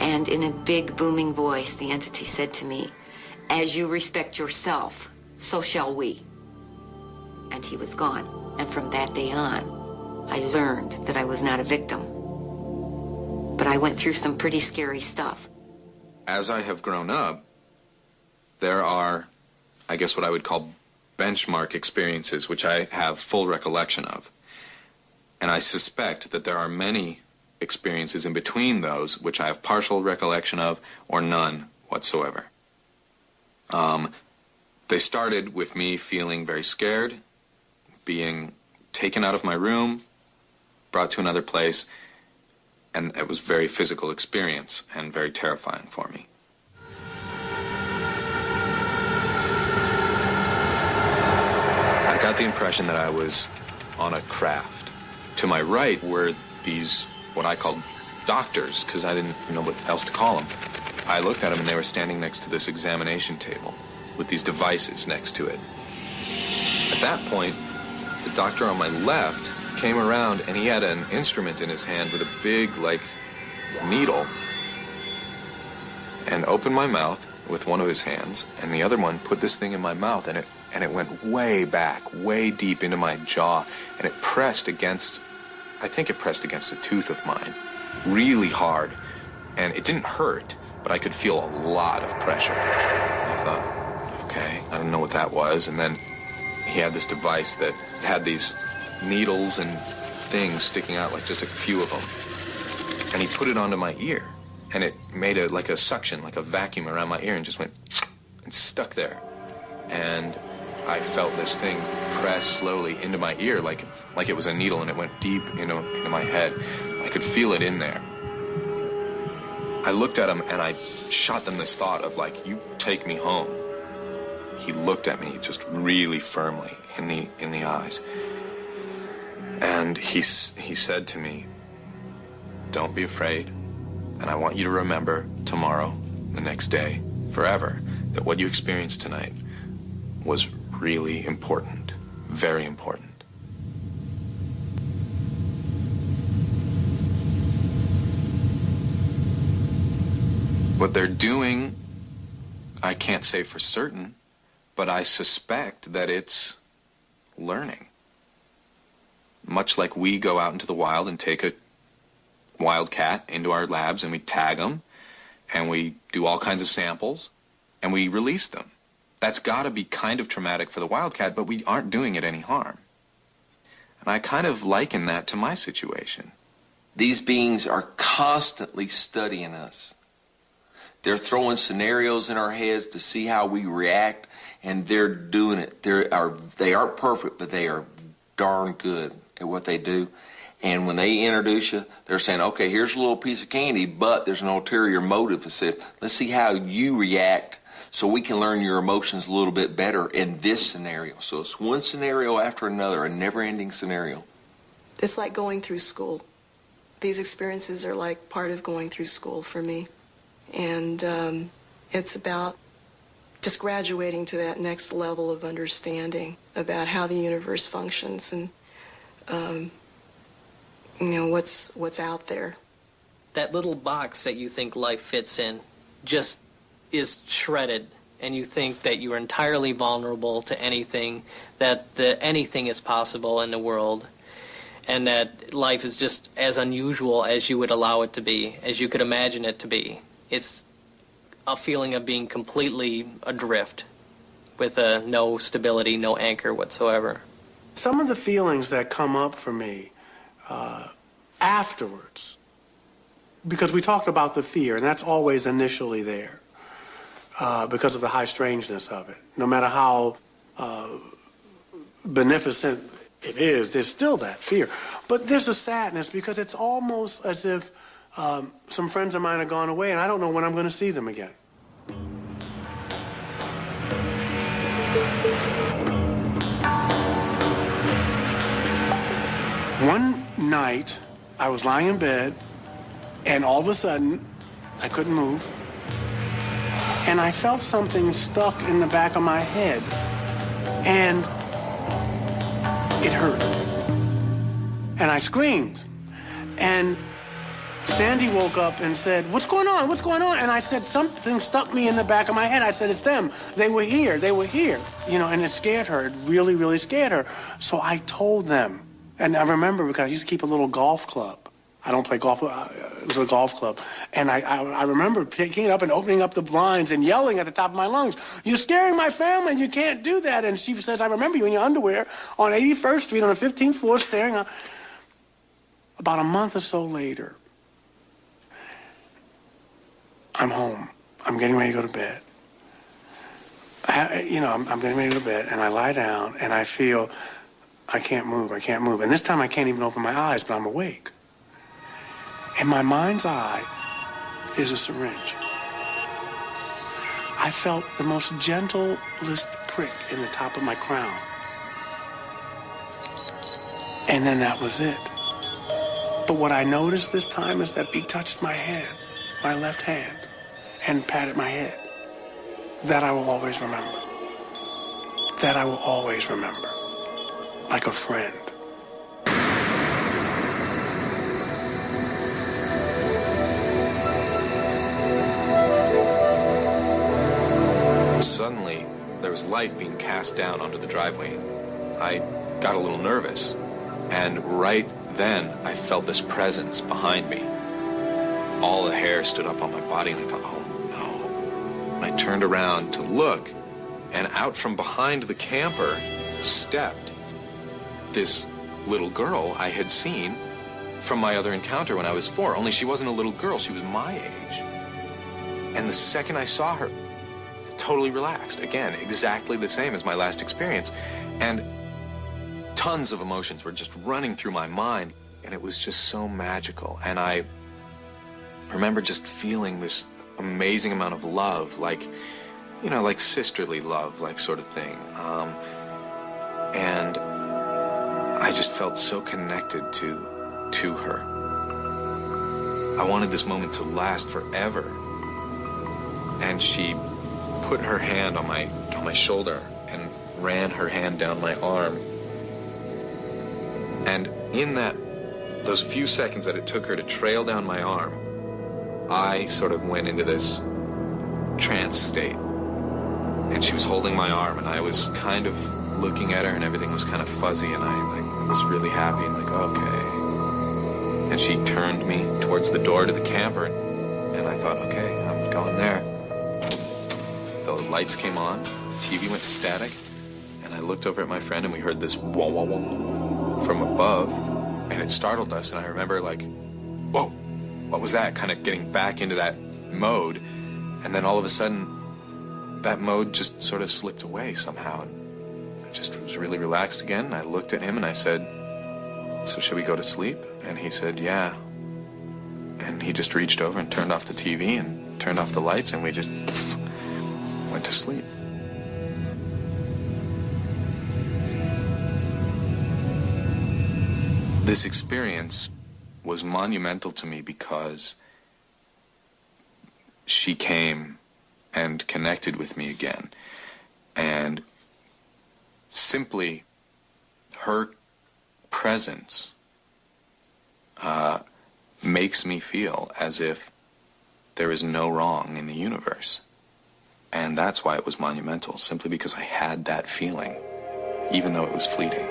And in a big, booming voice, the entity said to me, "As you respect yourself, so shall we." And he was gone. And from that day on, I learned that I was not a victim. But I went through some pretty scary stuff. As I have grown up, there are, I guess, what I would call benchmark experiences, which I have full recollection of. And I suspect that there are many experiences in between those which I have partial recollection of or none whatsoever. They started with me feeling very scared, being taken out of my room, brought to another place, and it was a very physical experience and very terrifying for me. I got the impression that I was on a craft. To my right were these, what I called doctors, because I didn't know what else to call them. I looked at them and they were standing next to this examination table with these devices next to it. At that point, the doctor on my left came around and he had an instrument in his hand with a big, needle, and opened my mouth with one of his hands, and the other one put this thing in my mouth, and it went way back, way deep into my jaw, and it pressed against, I think it pressed against a tooth of mine, really hard, and it didn't hurt, but I could feel a lot of pressure. I thought, okay, I don't know what that was, and then he had this device that had these needles and things sticking out, just a few of them, and he put it onto my ear, and it made a suction, like a vacuum around my ear, and just went and stuck there. And I felt this thing press slowly into my ear, like it was a needle, and it went deep into my head. I could feel it in there. I looked at him and I shot them this thought of you take me home. He looked at me just really firmly in the eyes, and he said to me, "Don't be afraid. And I want you to remember tomorrow, the next day, forever, that what you experienced tonight was really important, very important." What they're doing, I can't say for certain, but I suspect that it's learning. Much like we go out into the wild and take a wildcat into our labs and we tag them and we do all kinds of samples and we release them. That's got to be kind of traumatic for the wildcat, but we aren't doing it any harm. And I kind of liken that to my situation. These beings are constantly studying us. They're throwing scenarios in our heads to see how we react, and they're doing it. They aren't perfect, but they are darn good at what they do. And when they introduce you, they're saying, okay, here's a little piece of candy, but there's an ulterior motive that said, let's see how you react so we can learn your emotions a little bit better in this scenario. So it's one scenario after another, a never-ending scenario. It's like going through school. These experiences are like part of going through school for me. And it's about just graduating to that next level of understanding about how the universe functions and what's out there. That little box that you think life fits in just is shredded, and you think that you are entirely vulnerable to anything, that anything is possible in the world, and that life is just as unusual as you would allow it to be, as you could imagine it to be. It's a feeling of being completely adrift with no stability, no anchor whatsoever. Some of the feelings that come up for me afterwards, because we talked about the fear, and that's always initially there because of the high strangeness of it. No matter how beneficent it is, there's still that fear. But there's a sadness because it's almost as if some friends of mine have gone away and I don't know when I'm going to see them again. One night, I was lying in bed, and all of a sudden, I couldn't move, and I felt something stuck in the back of my head, and it hurt. And I screamed, and Sandy woke up and said, "What's going on? What's going on?" And I said, something stuck me in the back of my head. I said, "It's them. They were here. They were here." You know, and it scared her. It really, really scared her. So I told them. And I remember because I used to keep a little golf club. I don't play golf. It was a golf club. And I remember picking it up and opening up the blinds and yelling at the top of my lungs, "You're scaring my family, and you can't do that." And she says, "I remember you in your underwear on 81st Street on the 15th floor staring out." About a month or so later, I'm home. I'm getting ready to go to bed. I'm getting ready to go to bed, and I lie down, and I feel I can't move. And this time I can't even open my eyes, but I'm awake. In my mind's eye is a syringe. I felt the most gentlest prick in the top of my crown. And then that was it. But what I noticed this time is that he touched my hand, my left hand, and patted my head. That I will always remember. That I will always remember. Like a friend. Suddenly, there was light being cast down onto the driveway. I got a little nervous, and right then I felt this presence behind me. All the hair stood up on my body, and I thought, oh no. I turned around to look, and out from behind the camper stepped this little girl I had seen from my other encounter when I was 4, only she wasn't a little girl, she was my age. And the second I saw her, totally relaxed. Again, exactly the same as my last experience. And tons of emotions were just running through my mind, and it was just so magical. And I remember just feeling this amazing amount of love, like, you know, like sisterly love, like sort of thing. And I just felt so connected to her. I wanted this moment to last forever. And she put her hand on my shoulder and ran her hand down my arm. And in those few seconds that it took her to trail down my arm, I sort of went into this trance state. And she was holding my arm, and I was kind of looking at her, and everything was kind of fuzzy, and I was really happy, and like, okay. And she turned me towards the door to the camper, and I thought, okay, I'm going there. The lights came on, TV went to static, and I looked over at my friend, and we heard this wah wah wah from above, and it startled us, and I remember like, whoa, what was that? Kind of getting back into that mode, and then all of a sudden, that mode just sort of slipped away somehow, and I just was really relaxed again, and I looked at him, and I said, "So should we go to sleep?" And he said, "Yeah." And he just reached over and turned off the TV and turned off the lights, and we just went to sleep. This experience was monumental to me because she came and connected with me again. And simply her presence makes me feel as if there is no wrong in the universe. And that's why it was monumental, simply because I had that feeling, even though it was fleeting.